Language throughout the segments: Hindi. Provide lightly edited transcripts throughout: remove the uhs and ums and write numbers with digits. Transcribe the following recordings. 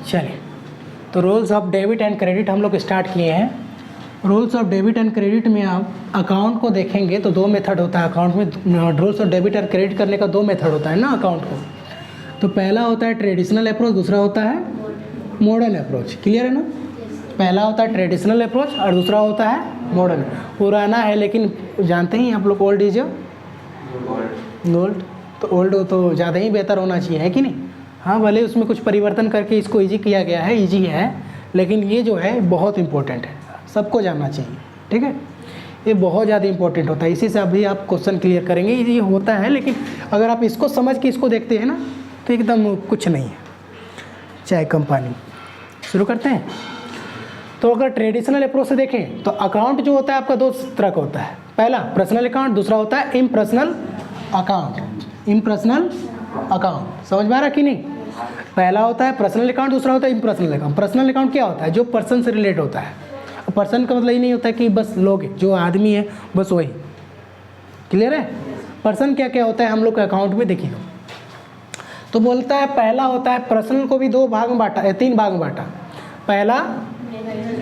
चलिए, तो rules of debit and credit हम लोग स्टार्ट किए हैं। Rules of debit and credit में आप अकाउंट को देखेंगे तो दो मेथड होता है अकाउंट में। रूल्स ऑफ डेबिट और क्रेडिट करने का दो मेथड होता है ना अकाउंट को। तो पहला होता है ट्रेडिशनल अप्रोच, दूसरा होता है मॉडर्न अप्रोच। क्लियर है ना? पहला होता है ट्रेडिशनल अप्रोच और दूसरा होता है मॉडर्न। पुराना है लेकिन जानते ही आप लोग ओल्ड इज गोल्ड, तो ओल्ड तो ज़्यादा ही बेहतर होना चाहिए, है कि नहीं? हाँ, भले उसमें कुछ परिवर्तन करके इसको ईजी किया गया है, ईजी है, लेकिन ये जो है बहुत इंपॉर्टेंट है, सबको जानना चाहिए। ठीक है, ये बहुत ज़्यादा इंपॉर्टेंट होता है, इसी से अभी आप क्वेश्चन क्लियर करेंगे। ये होता है, लेकिन अगर आप इसको समझ के इसको देखते हैं ना तो एकदम कुछ नहीं है। चाय कंपनी शुरू करते हैं। तो अगर ट्रेडिशनल अप्रोच से देखें तो अकाउंट जो होता है आपका दो तरह का होता है। पहला पर्सनल अकाउंट, दूसरा होता है इम्पर्सनल अकाउंट। इम्पर्सनल अकाउंट समझ में आ रहा कि नहीं? पहला होता है पर्सनल अकाउंट, दूसरा होता है इम्पर्सनल अकाउंट। पर्सनल अकाउंट क्या होता है? जो पर्सन से रिलेट होता है। पर्सन का मतलब ये नहीं होता कि बस लोग, जो आदमी है बस वही। क्लियर है? पर्सन क्या क्या होता है हम लोग के अकाउंट में देखिएगा। तो बोलता है पहला होता है पर्सनल को भी दो भाग में बांटा, तीन भाग में बांटा। पहला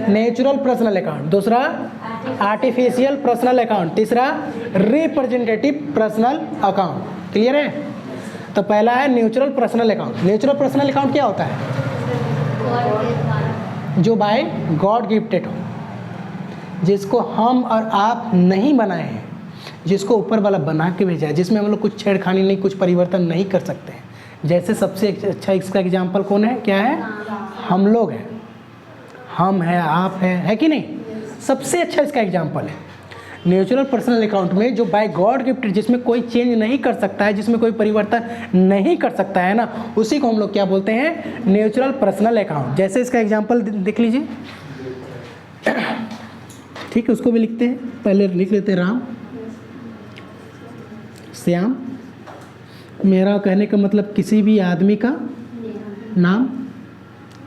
नेचुरल पर्सनल अकाउंट, दूसरा आर्टिफिशियल पर्सनल अकाउंट, तीसरा रिप्रेजेंटेटिव पर्सनल अकाउंट। क्लियर है? तो पहला है natural personal account. Natural personal account क्या होता है? जो बाय गॉड गिफ्टेड हो, जिसको हम और आप नहीं बनाए हैं, जिसको ऊपर वाला बना के भेजा है, जिसमें हम लोग कुछ छेड़खानी नहीं, कुछ परिवर्तन नहीं कर सकते हैं। जैसे सबसे अच्छा इसका एग्जाम्पल कौन है? क्या है? हम लोग हैं, हम हैं, आप हैं, है कि नहीं? सबसे अच्छा इसका एग्जाम्पल है नेचुरल पर्सनल अकाउंट में, जो बाय गॉड गिफ्टेड, जिसमें कोई चेंज नहीं कर सकता है, जिसमें कोई परिवर्तन नहीं कर सकता है ना, उसी को हम लोग क्या बोलते हैं? Natural personal account. जैसे इसका एग्जाम्पल देख लीजिए। ठीक है, उसको भी लिखते हैं। पहले लिख लेते हैं राम, श्याम। मेरा कहने का मतलब किसी भी आदमी का नाम,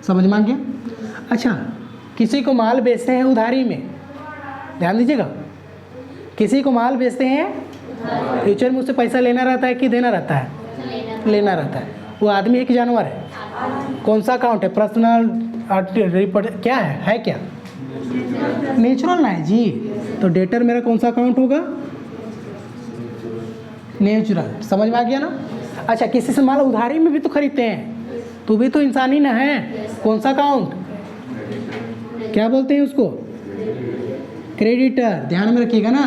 समझ में आ गया? अच्छा, किसी को माल बेचते हैं उधारी में, ध्यान दीजिएगा। किसी को माल बेचते हैं, फ्यूचर में उससे पैसा लेना रहता है कि देना रहता है? लेना रहता है। वो आदमी है कि जानवर है? कौन सा अकाउंट है? पर्सनल क्या है क्या? नेचुरल ना है जी। तो डेटर मेरा कौन सा अकाउंट होगा? नेचुरल। समझ में आ गया ना? अच्छा, किसी से माल उधारी में भी तो खरीदते हैं, तो भी तो इंसानी ना है। कौन सा अकाउंट? क्या बोलते हैं उसको? क्रेडिटर। ध्यान में रखिएगा ना,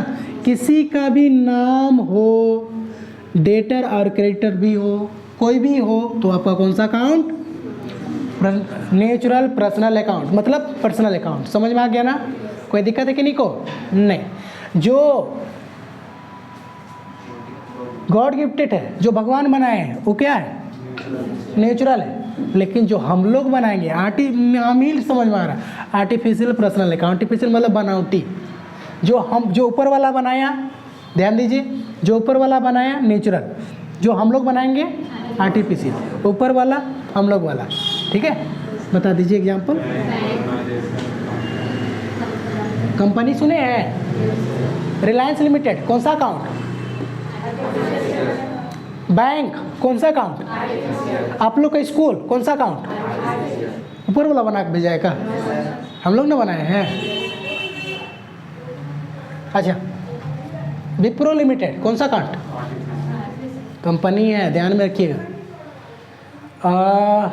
किसी का भी नाम हो, डेटर और क्रेडिटर भी हो, कोई भी हो, तो आपका कौन सा अकाउंट? नेचुरल पर्सनल अकाउंट, मतलब पर्सनल अकाउंट। समझ में आ गया ना? कोई दिक्कत है कि नहीं को? नहीं। जो गॉड गिफ्टेड है, जो भगवान बनाए हैं, वो क्या है? नेचुरल है। लेकिन जो हम लोग बनाएंगे, आमिल समझ में आ रहा है? Artificial personal account. आर्टिफिशियल मतलब बनावटी। जो ऊपर वाला बनाया, ध्यान दीजिए, जो ऊपर वाला बनाया नेचुरल, जो हम लोग बनाएंगे आर्टिफिशियल। ऊपर वाला हम लोग वाला। ठीक है, बता दीजिए एग्जाम्पल। कंपनी सुने हैं? रिलायंस लिमिटेड, कौन सा अकाउंट? बैंक, कौन सा अकाउंट? आप लोग का स्कूल, कौन सा अकाउंट? ऊपर वाला बना के भेजा है क्या? हम लोग ना बनाए हैं। अच्छा, विप्रो लिमिटेड, कौन सा अकाउंट? कंपनी है, ध्यान में रखिएगा।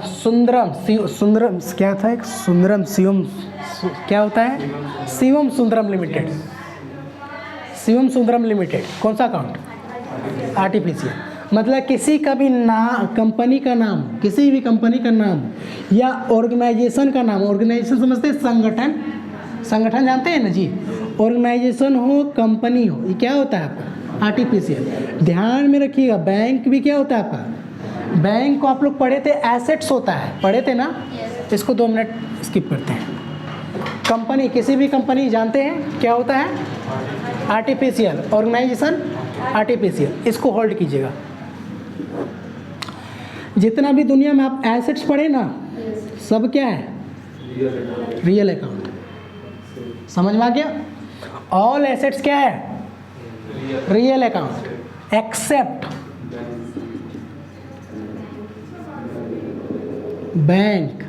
सुंदरम क्या था? एक सुंदरम शिवम, क्या होता है? शिवम सुंदरम लिमिटेड। शिवम सुंदरम लिमिटेड, कौन सा अकाउंट? आर्टिफिशियल। मतलब किसी का भी नाम, कंपनी का नाम, किसी भी कंपनी का नाम या ऑर्गेनाइजेशन का नाम। ऑर्गेनाइजेशन समझते हैं? संगठन। संगठन जानते हैं ना जी? ऑर्गेनाइजेशन हो, कंपनी हो, ये क्या होता है आपका? आर्टिफिशियल। ध्यान में रखिएगा, बैंक भी क्या होता है आपका? बैंक को आप लोग पढ़े थे, एसेट्स होता है, पढ़े थे ना? इसको 2 मिनट स्किप करते हैं। कंपनी, किसी भी कंपनी जानते हैं क्या होता है? आर्टिफिशियल। Organisation artificial. इसको होल्ड कीजिएगा। जितना भी दुनिया में आप एसेट्स पढ़े ना, सब क्या है? Real account. समझ में आ गया? ऑल एसेट्स क्या है? रियल अकाउंट, एक्सेप्ट बैंक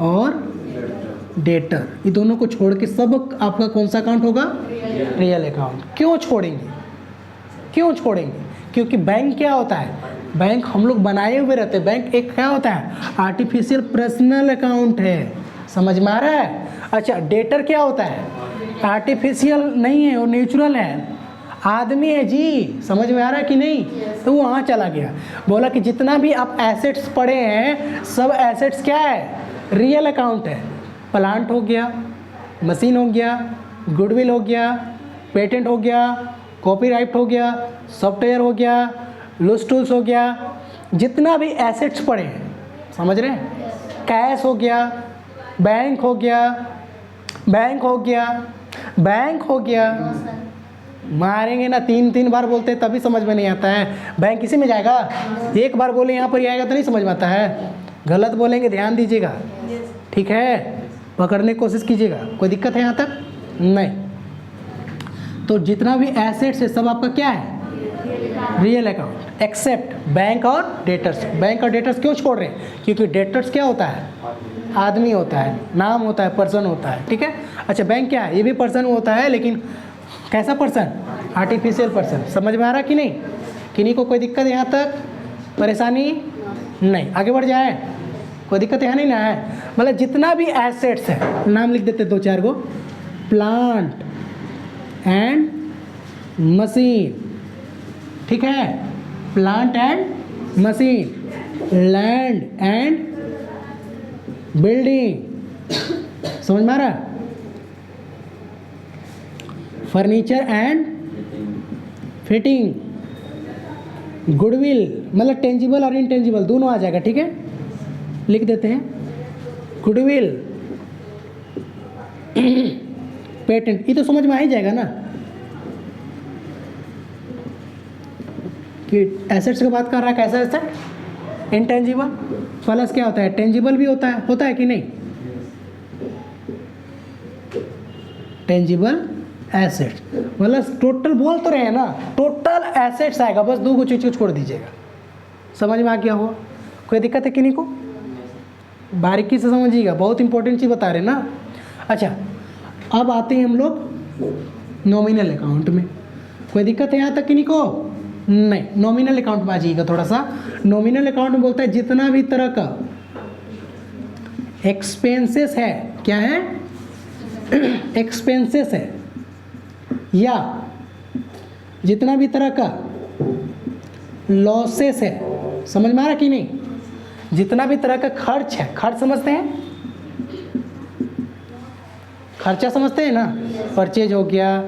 और डेटर, ये दोनों को छोड़ के सब आपका कौन सा अकाउंट होगा? Real account. क्यों छोड़ेंगे? क्यों छोड़ेंगे? क्योंकि बैंक क्या होता है? बैंक हम लोग बनाए हुए रहते हैं। बैंक एक क्या होता है? आर्टिफिशियल पर्सनल अकाउंट है। समझ में आ रहा है? अच्छा, डेटर क्या होता है? आर्टिफिशियल नहीं है, वो नेचुरल है, आदमी है जी। समझ में आ रहा है कि नहीं? तो वो वहाँ चला गया, बोला कि जितना भी आप एसेट्स पढ़े हैं सब एसेट्स क्या है? रियल अकाउंट है। प्लांट हो गया, मशीन हो गया, गुडविल हो गया, पेटेंट हो गया, कॉपीराइट हो गया, सॉफ्टवेयर हो गया, लूज टूल्स हो गया, जितना भी एसेट्स पड़े हैं, समझ रहे हैं? कैश हो गया, बैंक हो गया, बैंक हो गया, बैंक हो गया। मारेंगे ना, 3 बार बोलते हैं तभी समझ में नहीं आता है। बैंक इसी में जाएगा? एक बार बोले यहाँ पर ही आएगा तो नहीं समझ में आता है। गलत बोलेंगे, ध्यान दीजिएगा, ठीक है? पकड़ने की कोशिश कीजिएगा। कोई दिक्कत है यहाँ तक? नहीं। तो जितना भी एसेट्स है सब आपका क्या है? रियल अकाउंट, एक्सेप्ट बैंक और डेटर्स। बैंक और डेटर्स क्यों छोड़ रहे हैं? क्योंकि डेटर्स क्या होता है? आदमी होता है, नाम होता है, पर्सन होता है, ठीक है? अच्छा, बैंक क्या है? ये भी पर्सन होता है, लेकिन कैसा पर्सन? Artificial person. समझ में आ रहा कि नहीं? किन्हीं को कोई दिक्कत यहाँ तक? परेशानी नहीं? आगे बढ़ जाए, कोई दिक्कत यहाँ नहीं ना है? मतलब जितना भी एसेट्स है, नाम लिख देते 2-4 गो। प्लांट एंड मशीन, ठीक है? Plant and machine, land and building, समझ में आ रहा? फर्नीचर एंड फिटिंग, गुडविल, मतलब टेंजिबल और इनटेंजिबल दोनों आ जाएगा, ठीक है? लिख देते हैं गुडविल, पेटेंट, ये तो समझ में आ ही जाएगा ना कि एसेट्स की बात कर रहा है। कैसा एसेट? इनटेंजिबल। प्लस क्या होता है? टेंजिबल भी होता है कि नहीं? टेंजिबल एसेट्स, मतलब टोटल बोल तो रहे हैं ना, टोटल एसेट्स आएगा। बस 2 चीज़ को छोड़ दीजिएगा। समझ में आ गया हो? कोई दिक्कत है किन्हीं को? बारीकी से समझिएगा, बहुत इंपॉर्टेंट चीज़ बता रहे हैं ना। अच्छा, अब आते हैं हम लोग नॉमिनल अकाउंट में। कोई दिक्कत है यहाँ तक किन्हीं को? नहीं। नॉमिनल अकाउंट में आ जाइएगा थोड़ा सा। नॉमिनल अकाउंट में बोलता है जितना भी तरह का एक्सपेंसेस है, क्या है? एक्सपेंसेस है, या जितना भी तरह का लॉसेस है, समझ में आ रहा कि नहीं? जितना भी तरह का खर्च है, खर्च समझते हैं? खर्चा समझते हैं ना? परचेज हो गया,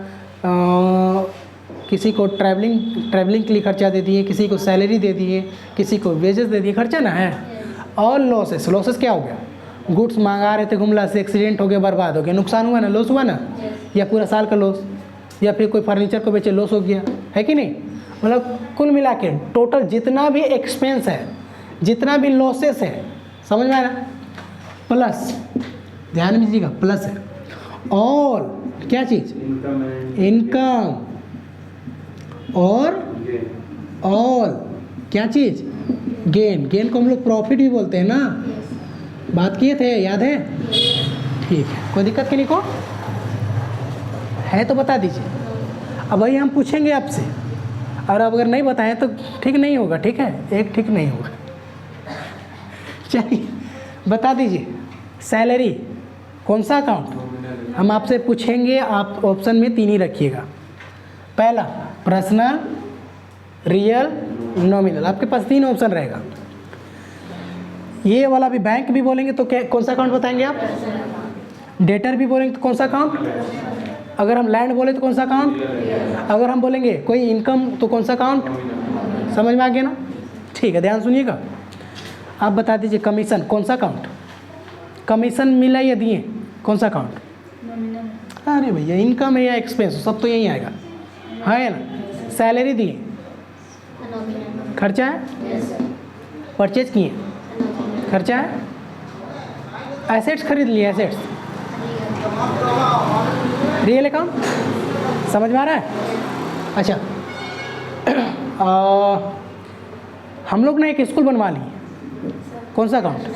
किसी को ट्रैवलिंग के लिए खर्चा दे दिए, किसी को सैलरी दे दिए, किसी को वेजेस दे दिए, खर्चा ना है। और लॉसेस, लॉसेस क्या हो गया? गुड्स मंगा रहे थे, घुमला से एक्सीडेंट हो गया, बर्बाद हो गया, नुकसान हुआ ना, लॉस हुआ ना? या पूरा साल का लॉस, या फिर कोई फर्नीचर को बेचे, लॉस हो गया, है कि नहीं? मतलब कुल मिला के टोटल जितना भी एक्सपेंस है, जितना भी लॉसेस है, समझ में आ रहा? प्लस, ध्यान दीजिएगा, प्लस है और क्या चीज़? इनकम और क्या चीज़? गेन। गेन को हम लोग प्रॉफिट भी बोलते हैं ना, बात किए थे, याद है? ठीक है, कोई दिक्कत किन्हीं को है तो बता दीजिए। अब वही हम पूछेंगे आपसे, और अब अगर नहीं बताएं तो ठीक नहीं होगा, ठीक है? एक ठीक नहीं होगा। चलिए बता दीजिए, सैलरी कौन सा अकाउंट? हम आपसे पूछेंगे, आप ऑप्शन में 3 ही रखिएगा। पहला पर्सनल, रियल, नॉमिनल, आपके पास 3 ऑप्शन रहेगा। ये वाला भी बैंक भी बोलेंगे तो क्या, कौन सा अकाउंट बताएंगे आप? डेटर भी बोलेंगे तो कौन सा अकाउंट? अगर हम लैंड बोले तो कौन सा अकाउंट? अगर हम बोलेंगे कोई इनकम तो कौन सा अकाउंट? समझ में आ गया ना? ठीक है, ध्यान सुनिएगा। आप बता दीजिए, कमीशन कौन सा अकाउंट? कमीशन मिला या दिए, कौन सा अकाउंट? अरे भैया, इनकम है या एक्सपेंस, सब तो यही आएगा, है ना? सैलरी दिए, खर्चा है, परचेज किए, खर्चा है, एसेट्स खरीद लिए, एसेट्स, रियल अकाउंट। समझ में आ रहा है? अच्छा, हम लोग ने एक स्कूल बनवा लिए, कौन सा अकाउंट?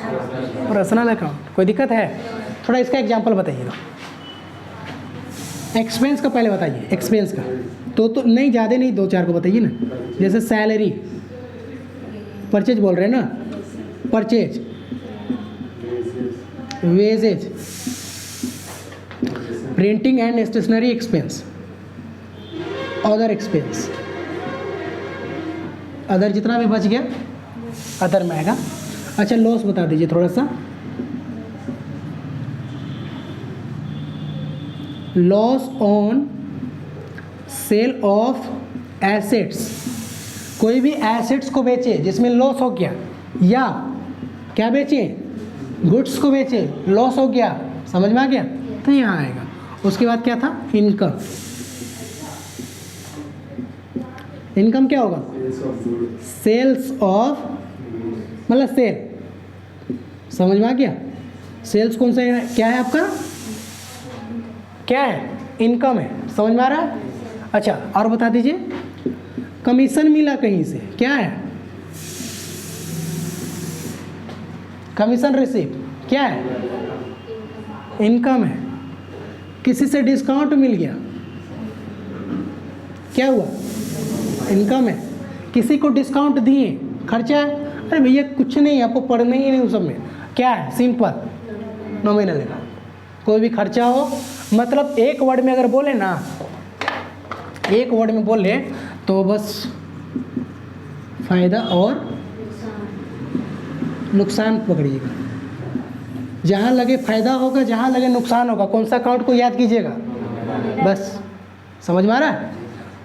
Personal account. कोई दिक्कत है? थोड़ा इसका एग्जांपल बताइएगा। एक्सपेंस का पहले बताइए, एक्सपेंस का तो नहीं, ज़्यादा नहीं, 2-4 को बताइए ना। जैसे सैलरी, परचेज बोल रहे हैं ना, purchase, wages, printing and stationery expense, other expense, other जितना भी बच गया अदर में आएगा। अच्छा, लॉस बता दीजिए थोड़ा सा। Loss on sale of assets, कोई भी एसेट्स को बेचे जिसमें लॉस हो गया, या क्या बेचे, गुड्स को बेचे, लॉस हो गया, समझ में आ गया, तो यहाँ आएगा। उसके बाद क्या था? इनकम। इनकम क्या होगा? सेल्स ऑफ, मतलब सेल, समझ में आ गया। सेल्स कौन सा है, क्या है आपका, क्या है? इनकम है, समझ में आ रहा है। अच्छा, और बता दीजिए, कमीशन मिला कहीं से, क्या है? कमीशन रिसीव, क्या है? इनकम है। किसी से डिस्काउंट मिल गया, क्या हुआ? इनकम है। किसी को डिस्काउंट दिए, खर्चा है। अरे भैया कुछ नहीं, आपको पढ़ना ही नहीं उस सब में, क्या है? Simple nominal account. कोई भी खर्चा हो, मतलब एक वर्ड में अगर बोले ना, एक वर्ड में बोले तो बस फायदा और नुकसान पकड़िएगा। जहाँ लगे फायदा होगा, जहाँ लगे नुकसान होगा, कौन सा अकाउंट को याद कीजिएगा, बस। समझ में आ रहा है?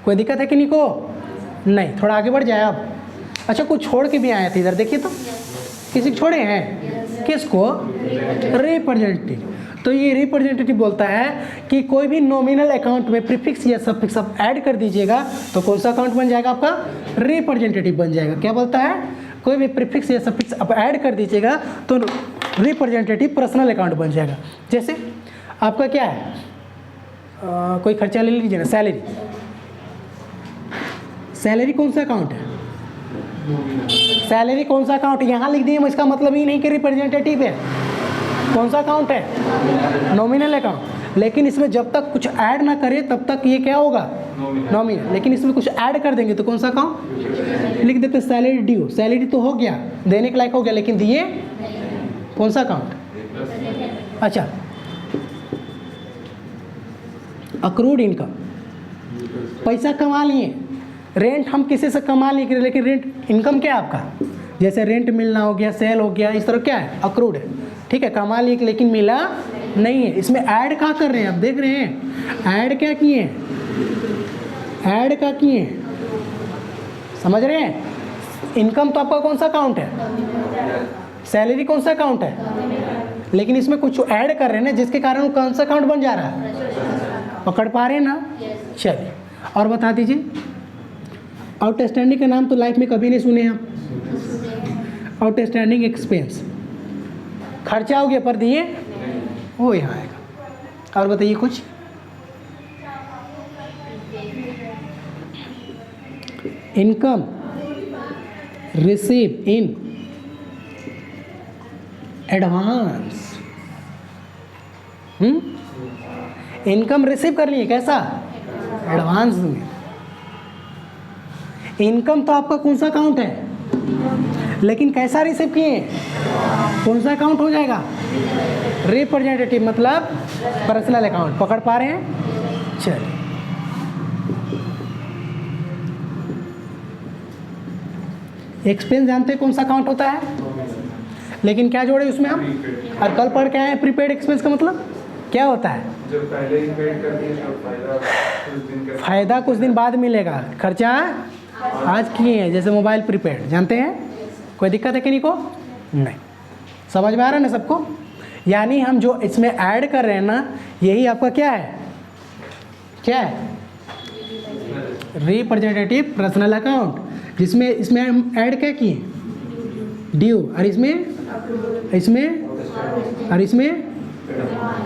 कोई दिक्कत है कि नहीं को? नहीं, थोड़ा आगे बढ़ जाए आप। अच्छा, कुछ छोड़ के भी आए थे इधर, देखिए तो, किसी को छोड़े हैं? किसको? रिप्रेजेंटेटिव। तो ये रिप्रेजेंटेटिव बोलता है कि कोई भी नॉमिनल अकाउंट में प्रीफिक्स या सफिक्स आप ऐड कर दीजिएगा तो कौन सा अकाउंट बन जाएगा आपका? रिप्रेजेंटेटिव बन जाएगा। क्या बोलता है? कोई भी प्रीफिक्स या सफिक्स आप ऐड कर दीजिएगा तो रिप्रेजेंटेटिव पर्सनल अकाउंट बन जाएगा। जैसे आपका क्या है, कोई खर्चा ले लीजिए ना, सैलरी। सैलरी कौन सा अकाउंट है? सैलरी कौन सा अकाउंट? यहाँ लिख दिए, इसका मतलब ही नहीं कि रिप्रेजेंटेटिव है। कौन सा अकाउंट है? Nominal account. लेकिन इसमें जब तक कुछ ऐड ना करें तब तक ये क्या होगा? नॉमिनल। लेकिन इसमें कुछ ऐड कर देंगे तो कौन सा अकाउंट? लिख देते सैलरी ड्यू। सैलरी तो हो गया, देने के लायक हो गया, लेकिन दिए कौन सा अकाउंट? अच्छा, अक्रूड इनकम, पैसा कमा लिए। रेंट हम किसी से कमा लिए, लेकिन रेंट इनकम क्या है आपका? जैसे रेंट मिलना हो गया, सेल हो गया, इस तरह क्या है? अक्रूड है। ठीक है, कमा लिए लेकिन मिला नहीं है। इसमें ऐड क्या कर रहे हैं आप? देख रहे हैं ऐड क्या किए हैं? ऐड क्या किए हैं? समझ रहे हैं? इनकम तो आपका कौन सा अकाउंट है? सैलरी कौन सा अकाउंट है? लेकिन इसमें कुछ ऐड कर रहे हैं ना, जिसके कारण कौन सा अकाउंट बन जा रहा है? पकड़ पा रहे हैं ना? चलिए, और बता दीजिए। आउटस्टैंडिंग का नाम तो लाइफ में कभी नहीं सुने आप। आउटस्टैंडिंग एक्सपेंस, खर्चा हो गया पर दिए, वो यहाँ आएगा। और बताइए कुछ। Income receive in advance. Income receive कर लिए, कैसा? एडवांस में। इनकम तो आपका कौन सा अकाउंट है? लेकिन कैसा रिसीव किए? कौन सा अकाउंट हो जाएगा? रिप्रेजेंटेटिव, मतलब पर्सनल अकाउंट। पकड़ पा रहे हैं? चलिए, एक्सपेंस जानते हैं कौन सा अकाउंट होता है, लेकिन क्या जोड़े उसमें हम? और कल पढ़ के आए हैं प्रीपेड एक्सपेंस का मतलब क्या होता है? जब पहले ही पेड कर दिए तो फायदा कुछ दिन बाद मिलेगा, खर्चा आज किए हैं। जैसे मोबाइल प्रीपेड जानते हैं, कोई दिक्कत है कि नहीं को? नहीं। समझ में आ रहा है ना सबको? यानी हम जो इसमें ऐड कर रहे हैं ना, यही आपका क्या है? क्या है? रिप्रेजेंटेटिव पर्सनल अकाउंट, जिसमें इसमें हम ऐड क्या किए? ड्यू, और इसमें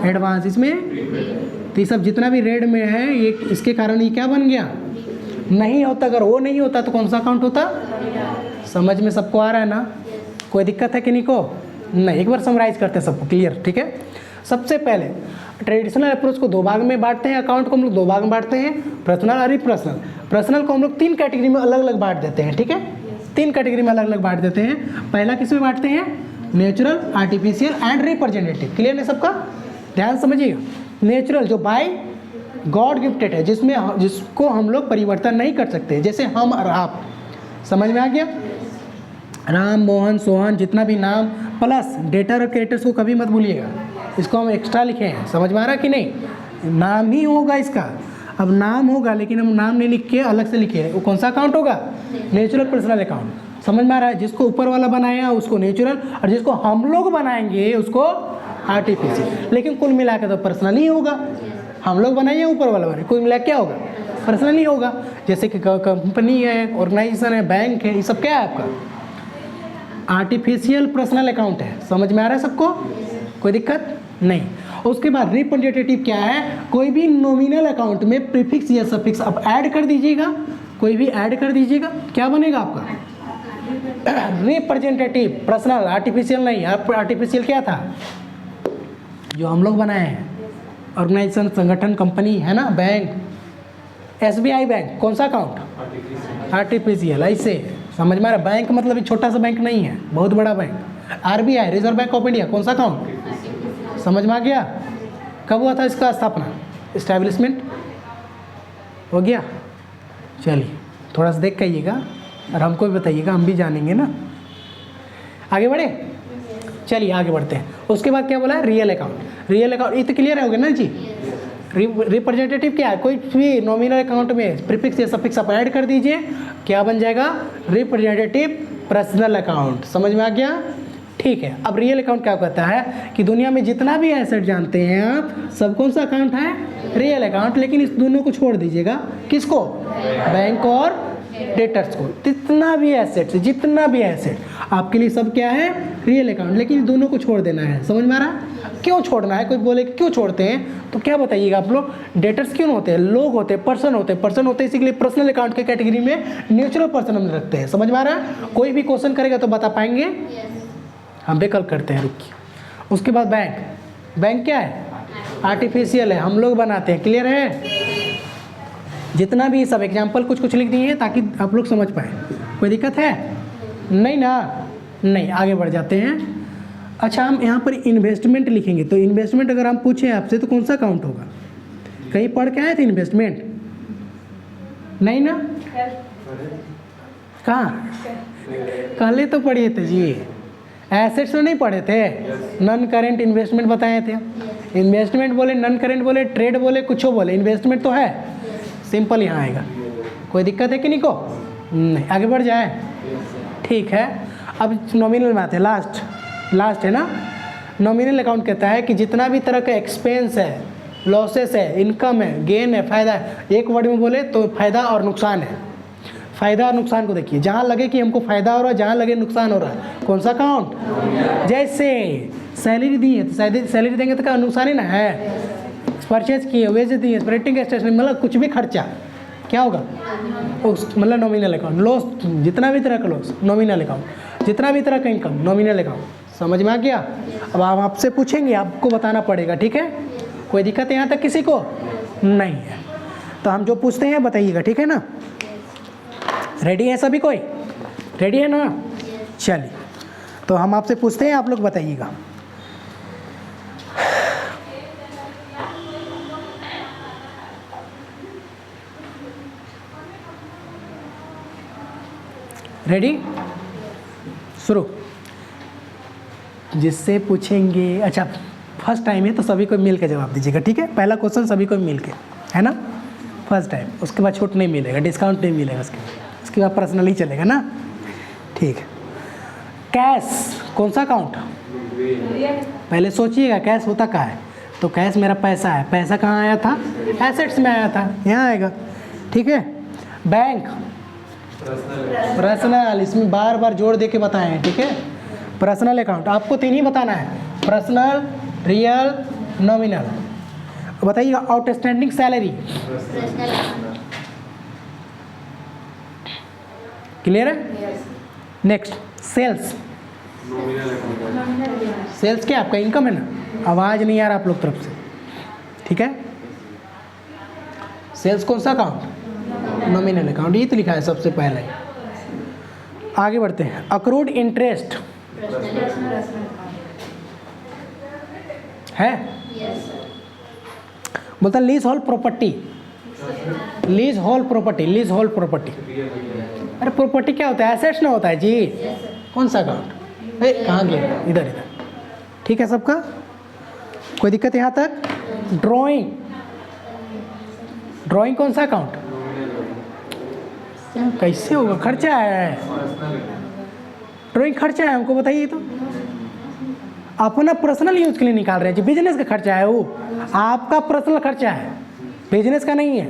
एडवांस, इसमें तो ये सब जितना भी रेड में है, ये इसके कारण ये क्या बन गया? नहीं होता। अगर वो नहीं होता तो कौन सा अकाउंट होता? समझ में सबको आ रहा है ना? कोई दिक्कत है कि नहीं को? नहीं, एक बार समराइज करते हैं सबको, क्लियर, ठीक है। सबसे पहले ट्रेडिशनल अप्रोच को दो भाग में बांटते हैं, अकाउंट को हम लोग दो भाग में बांटते हैं, पर्सनल और पर्सनल। पर्सनल को हम लोग 3 कैटेगरी में अलग अलग बांट देते हैं, ठीक है, 3 कैटेगरी में अलग अलग बांट देते हैं। पहला किस में बांटते हैं? Natural, artificial and representative. Clear है सबका? ध्यान समझिएगा। नेचुरल जो बाय गॉड गिफ्टेड है, जिसको हम लोग परिवर्तन नहीं कर सकते, जैसे हम और आप, समझ में आ गया? राम, मोहन, सोहन, जितना भी नाम प्लस डेटर और कैरेक्टर्स को कभी मत भूलिएगा, इसको हम एक्स्ट्रा लिखे हैं, समझ में आ रहा कि नहीं? नाम ही होगा इसका, अब नाम होगा लेकिन हम नाम नहीं लिख के अलग से लिखे हैं, वो कौन सा अकाउंट होगा? Natural personal account. समझ में आ रहा है? जिसको ऊपर वाला बनाया उसको नेचुरल, और जिसको हम लोग बनाएंगे उसको आर्टिफिशियल। लेकिन कुल मिला के तो पर्सनल ही होगा, हम लोग बनाइए ऊपर वाला बनाए, कुल मिला क्या होगा? पर्सनल ही होगा। जैसे कि कंपनी है, ऑर्गेनाइजेशन है, बैंक है, ये सब क्या है आपका? आर्टिफिशियल पर्सनल अकाउंट है। समझ में आ रहा है सबको? कोई दिक्कत नहीं। उसके बाद रिप्रेजेंटेटिव क्या है? कोई भी नॉमिनल अकाउंट में प्रीफिक्स या सफिक्स आप ऐड कर दीजिएगा, कोई भी ऐड कर दीजिएगा, क्या बनेगा आपका? रिप्रेजेंटेटिव पर्सनल, आर्टिफिशियल नहीं। आर्टिफिशियल क्या था? जो हम लोग बनाए हैं, ऑर्गेनाइजेशन, संगठन, कंपनी है ना, बैंक, SBI बैंक, कौन सा अकाउंट? आर्टिफिशियल। ऐसे समझ में आ रहा? बैंक मतलब एक छोटा सा बैंक नहीं है, बहुत बड़ा bank. RBI, reserve bank of India, कौन सा अकाउंट? समझ में आ गया? कब हुआ था इसका स्थापना, इस्टेब्लिशमेंट? हो गया? चलिए थोड़ा सा देख कहिएगा और हमको भी बताइएगा, हम भी जानेंगे ना। आगे बढ़े? चलिए आगे बढ़ते हैं। उसके बाद क्या बोला है? Real account. रियल अकाउंट ये तो क्लियर हो गया ना जी। रिप्रेजेंटेटिव क्या है? कोई भी नॉमिनल अकाउंट में प्रीफिक्स या सफिक्स आप ऐड कर दीजिए, क्या बन जाएगा? Representative personal account. समझ में आ गया? ठीक है। अब रियल अकाउंट क्या कहता है कि दुनिया में जितना भी एसेट जानते हैं आप, सब कौन सा अकाउंट है? Real account. लेकिन इस दोनों को छोड़ दीजिएगा, किसको? बैंक और डेटर्स को। जितना भी एसेट आपके लिए सब क्या है? Real account. लेकिन इन दोनों को छोड़ देना है। समझ में आ रहा? क्यों छोड़ना है? कोई बोले कि क्यों छोड़ते हैं, तो क्या बताइएगा आप लोग? डेटर्स क्यों होते हैं? लोग होते हैं, पर्सन होते हैं, इसीलिए पर्सनल अकाउंट के कैटेगरी में नेचुरल पर्सन हम रखते हैं। समझ में आ रहा है? कोई भी क्वेश्चन करेगा तो बता पाएंगे? हम विकल्प करते हैं, रुकिए। उसके बाद बैंक क्या है? आर्टिफिशियल है, हम लोग बनाते हैं। क्लियर है? जितना भी सब एग्जाम्पल कुछ लिख दिए हैं ताकि आप लोग समझ पाए। कोई दिक्कत है? नहीं ना? नहीं। आगे बढ़ जाते हैं। अच्छा, हम यहाँ पर इन्वेस्टमेंट लिखेंगे, तो इन्वेस्टमेंट अगर हम पूछें आपसे तो कौन सा अकाउंट होगा? कहीं पढ़ के आए थे इन्वेस्टमेंट? नहीं ना? कहाँ? कल तो पढ़िए थे जी, एसेट्स में नहीं पढ़े थे? नॉन करेंट इन्वेस्टमेंट बताए थे। इन्वेस्टमेंट बोले, नॉन करेंट बोले, ट्रेड बोले, कुछ बोले, इन्वेस्टमेंट तो है। सिंपल यहाँ आएगा। कोई दिक्कत है कि नहीं को? नहीं। आगे बढ़ जाए? ठीक है। अब नॉमिनल में आते हैं, लास्ट है ना। नॉमिनल अकाउंट कहता है कि जितना भी तरह का एक्सपेंस है, लॉसेस है, इनकम है, गेन है, फायदा है, एक वर्ड में बोले तो फायदा और नुकसान है। फायदा और नुकसान को देखिए, जहाँ लगे कि हमको फायदा हो रहा है, जहाँ लगे नुकसान हो रहा है, कौन सा अकाउंट? जैसे सैलरी दी है तो सैलरी देंगे तो क्या नुकसान ही ना है? परचेज किए, वेज दिए, ऑपरेटिंग स्टेशनरी, मतलब कुछ भी खर्चा क्या होगा? मतलब नॉमिनल अकाउंट। लॉस, जितना भी तरह का लॉस, नॉमिनल अकाउंट। जितना भी तरह का इनकम, नॉमिनल अकाउंट। समझ में आ गया? अब आप आपसे पूछेंगे, आपको बताना पड़ेगा, ठीक है? कोई दिक्कत है यहाँ तक किसी को? नहीं है। तो हम जो पूछते हैं बताइएगा, ठीक है ना? रेडी है सभी? कोई रेडी है ना? चलिए, तो हम आपसे पूछते हैं, आप लोग बताइएगा। रेडी? शुरू। जिससे पूछेंगे, अच्छा फर्स्ट टाइम है तो सभी को मिल के जवाब दीजिएगा, ठीक है? पहला क्वेश्चन सभी को मिल के, है ना? फर्स्ट टाइम, उसके बाद छूट नहीं मिलेगा, डिस्काउंट नहीं मिलेगा, उसके बाद पर्सनली चलेगा ना? ठीक है। कैश कौन सा अकाउंट? पहले सोचिएगा कैश होता कहाँ है? तो कैश मेरा पैसा है। पैसा कहाँ आया था? एसेट्स में आया था, यहाँ आएगा, ठीक है? बैंक पर्सनल, इसमें बार बार जोड़ दे के बताए हैं, ठीक है? पर्सनल अकाउंट आपको 3 ही बताना है, पर्सनल, रियल, नॉमिनल। बताइएगा आउटस्टैंडिंग सैलरी। क्लियर है? Next sales, nominal account. Sales क्या आपका इनकम है ना, आवाज़ नहीं आ रहा आप लोग तरफ से, ठीक है। सेल्स कौन सा अकाउंट, नॉमिनल अकाउंट, ये तो लिखा है सबसे पहले। आगे बढ़ते हैं, अक्रूड इंटरेस्ट है, बोलता lease hold property, lease hold property, lease hold property. अरे प्रॉपर्टी क्या होता है, एसेट्स ना होता है जी। कौन सा अकाउंट, कहाँ गया, इधर इधर, ठीक है सबका, कोई दिक्कत यहाँ तक। ड्राइंग, ड्राइंग कौन सा अकाउंट, कैसे होगा, खर्चा है, ड्राइंग खर्चा है, हमको बताइए तो। अपना पर्सनल यूज के लिए निकाल रहे हैं जी, बिजनेस का खर्चा है वो, आपका पर्सनल खर्चा है, बिजनेस का नहीं है,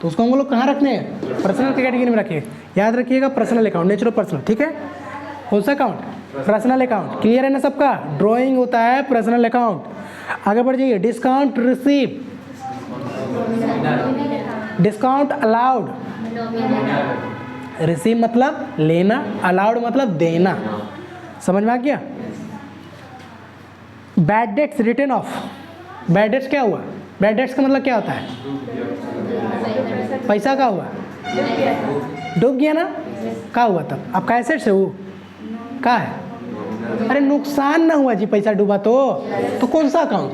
तो उसको हम लोग कहाँ रखने हैं, पर्सनल की कैटेगरी में रखिए, याद रखिएगा पर्सनल अकाउंट, नेचुरल पर्सनल, ठीक है। कौन सा अकाउंट, पर्सनल अकाउंट, क्लियर है ना सबका। ड्राइंग होता है पर्सनल अकाउंट। आगे बढ़ जाइए, discount receive, discount allowed, receive मतलब लेना, अलाउड मतलब देना, समझ में आ गया। Bad debts return of, bad debts क्या हुआ, बैड डेट्स का मतलब क्या होता है, पैसा का हुआ, डूब गया ना, क्या हुआ तब आपका एसेट से वो क्या है, अरे नुकसान ना हुआ जी, पैसा डूबा तो कौन सा अकाउंट,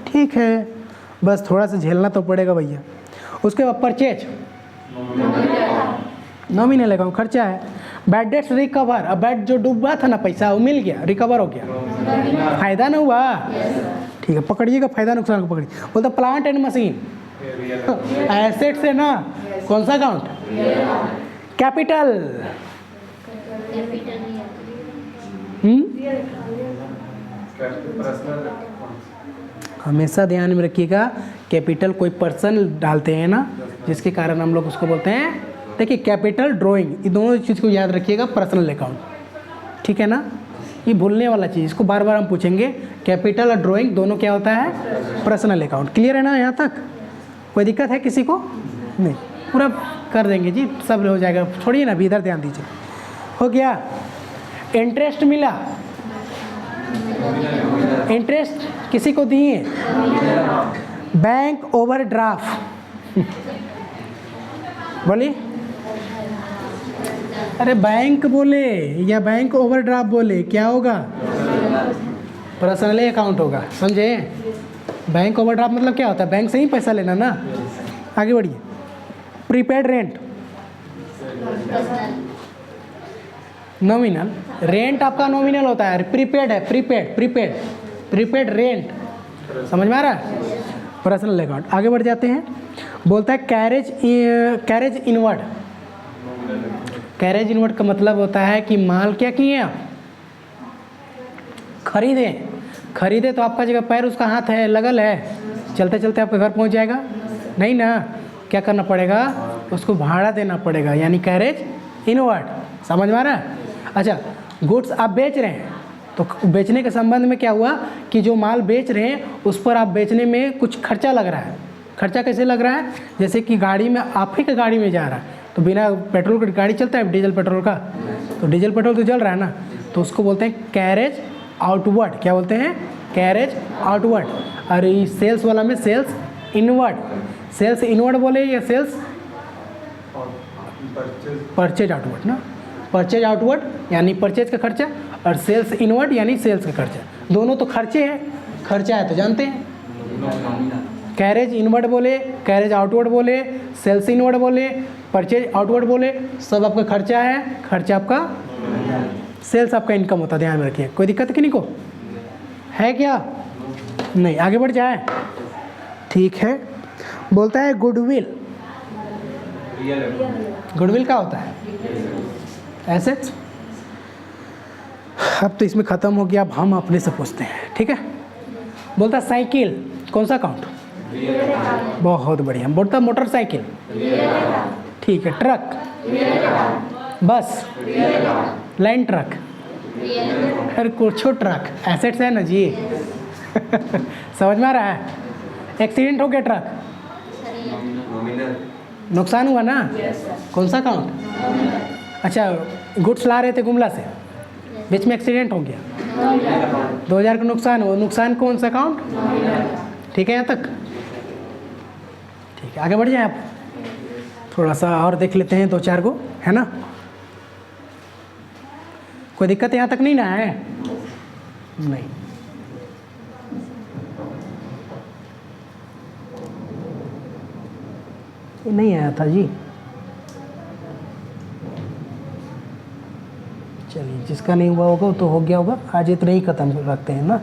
ठीक है, बस थोड़ा सा झेलना तो पड़ेगा भैया। उसके बाद परचेज, नॉमिनल अकाउंट, खर्चा है। बैड डेट्स रिकवर, अब बैड जो डूबा था ना पैसा वो मिल गया, रिकवर हो गया, फायदा ना हुआ, ठीक है, पकड़िएगा फायदा नुकसान को पकड़िए। बोलते प्लांट एंड मशीन, एसेट से ना, कौन सा अकाउंट, कैपिटल, हमेशा ध्यान में रखिएगा, कैपिटल कोई पर्सन डालते हैं ना, जिसके कारण हम लोग उसको बोलते हैं, देखिए कैपिटल, ड्राइंग, ये दोनों चीज़ को याद रखिएगा, पर्सनल अकाउंट, ठीक है ना, ये भूलने वाला चीज़, इसको बार बार हम पूछेंगे, कैपिटल और ड्राइंग दोनों क्या होता है, पर्सनल अकाउंट, क्लियर है ना यहाँ तक, कोई दिक्कत है किसी को, नहीं, पूरा कर देंगे जी, सब हो जाएगा, छोड़िए ना अभी, इधर ध्यान दीजिए, हो गया। इंटरेस्ट मिला, इंटरेस्ट किसी को दिए, बैंक ओवरड्राफ्ट, बोलिए, अरे बैंक बोले या बैंक ओवरड्राफ्ट बोले, क्या होगा, पर्सनल अकाउंट होगा, समझे। बैंक ओवरड्राफ्ट मतलब क्या होता है, बैंक से ही पैसा लेना ना। आगे बढ़िए, प्रीपेड रेंट, नॉमिनल, रेंट आपका नॉमिनल होता है, प्रीपेड है, प्रीपेड प्रीपेड प्रीपेड रेंट, समझ में आ रहा है, पर्सनल अकाउंट। आगे बढ़ जाते हैं, बोलता है carriage, carriage inward, carriage inward का मतलब होता है कि माल क्या किए आप, खरीदे, खरीदे तो आपका जगह पैर उसका हाथ है, लगल है, चलते चलते आपके घर पहुंच जाएगा, नहीं ना, क्या करना पड़ेगा, उसको भाड़ा देना पड़ेगा, यानी कैरेज इनवर्ड, समझ में आ रहा है। अच्छा, गुड्स आप बेच रहे हैं, तो बेचने के संबंध में क्या हुआ कि जो माल बेच रहे हैं उस पर आप बेचने में कुछ खर्चा लग रहा है, खर्चा कैसे लग रहा है, जैसे कि गाड़ी में, आप ही का गाड़ी में जा रहा है, तो बिना पेट्रोल का गाड़ी चलता है, डीजल पेट्रोल का, तो डीजल पेट्रोल तो जल रहा है ना, तो उसको बोलते हैं कैरेज आउटवर्ड, क्या बोलते हैं, कैरेज आउटवर्ड। और इस सेल्स वाला में सेल्स इनवर्ड, सेल्स इनवर्ड बोले या सेल्स परचेज आउटवर्ड ना, परचेज आउटवर्ड यानी परचेज का खर्चा, और सेल्स इनवर्ड यानी सेल्स का खर्चा, दोनों तो खर्चे हैं, खर्चा है तो जानते हैं, कैरेज इनवर्ड बोले, कैरेज आउटवर्ड बोले, सेल्स इनवर्ड बोले, परचेज आउटवर्ड बोले, सब आपका खर्चा है, खर्चा आपका, सेल्स आपका इनकम होता है, ध्यान में रखिए। कोई दिक्कत किन्हीं को है क्या, नहीं, आगे बढ़ जाए, ठीक है। बोलता है गुडविल, गुडविल क्या होता है, एसेट्स। अब तो इसमें ख़त्म हो गया, अब हम अपने से पूछते हैं, ठीक है। बोलता साइकिल, कौन सा अकाउंट, बहुत बढ़िया। बोलता मोटरसाइकिल, ठीक है। ट्रक, बस, लाइन ट्रक, अरे कुछ ट्रक, एसेट्स है ना जी समझ में आ रहा है। एक्सीडेंट हो गया ट्रक, नुकसान हुआ ना, कौन सा अकाउंट, अच्छा गुड्स ला रहे थे गुमला से, बीच में एक्सीडेंट हो गया, 2000 का नुकसान हो, नुकसान कौन सा अकाउंट? ठीक है यहाँ तक? ठीक है, आगे बढ़ जाए आप। थोड़ा सा और देख लेते हैं 2-4 को, है ना? कोई दिक्कत यहाँ तक नहीं ना है? नहीं। ये नहीं आया था जी। चलिए, जिसका नहीं हुआ होगा तो हो गया होगा, आज इतना ही ख़त्म रखते हैं ना।